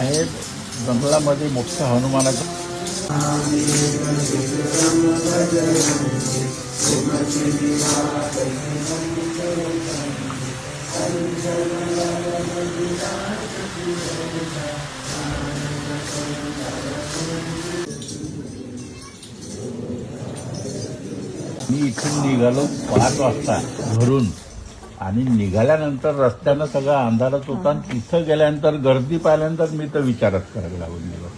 आहे जंगलामध्ये मोठं हनुमानाचं. मी इथून निघालो 5 वाजता घरून आणि निघाल्यानंतर रस्त्यानं सगळं अंधारच होता आणि तिथं गेल्यानंतर गर्दी पाहिल्यानंतर मी तर विचारच करायला लागून गेलो.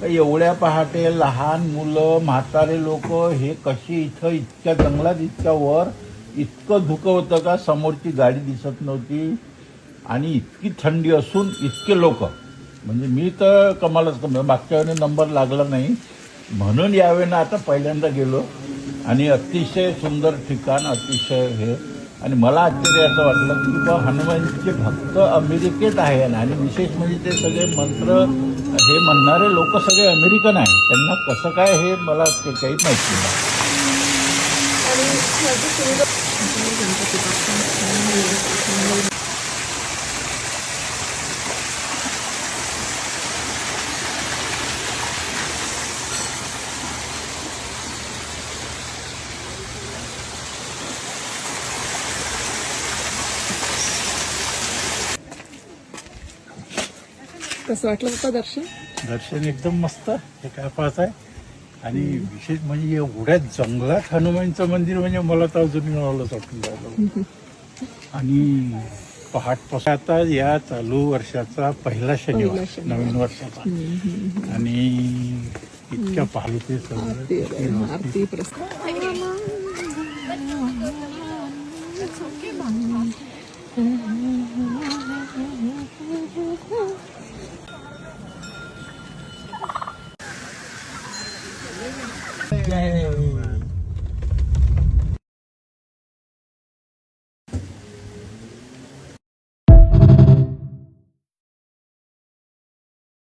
तर एवढ्या पहाटे लहान मुलं म्हातारे लोक हे कशी इथं इतक्या जंगलात इतक्या वर इतकं धुकं होतं का समोरची गाडी दिसत नव्हती आणि इतकी थंडी असून इतके लोक म्हणजे मी तर कमालच मागच्या वेळेने नंबर लागला नाही म्हणून यावेळेनं आता पहिल्यांदा गेलो आणि अतिशय सुंदर ठिकाण अतिशय हे आणि मला आश्चर्य असं वाटलं की बा हनुमानचे भक्त अमेरिकेत आहे आणि विशेष म्हणजे ते सगळे मंत्र हे म्हणणारे लोक सगळे अमेरिकन आहे. त्यांना कसं काय हे मला ते काही माहिती नाही. कसं वाटलं होतं दर्शन? दर्शन एकदम मस्त. हे काय पाहताय आणि विशेष म्हणजे एवढ्या जंगलात हनुमानचं मंदिर म्हणजे मला तर अजून मिळालंच वाटून राहिलं. आणि पहाटपासून आता या चालू वर्षाचा पहिला शनिवार नवीन वर्षाचा आणि इतक्या पालखी आरती जय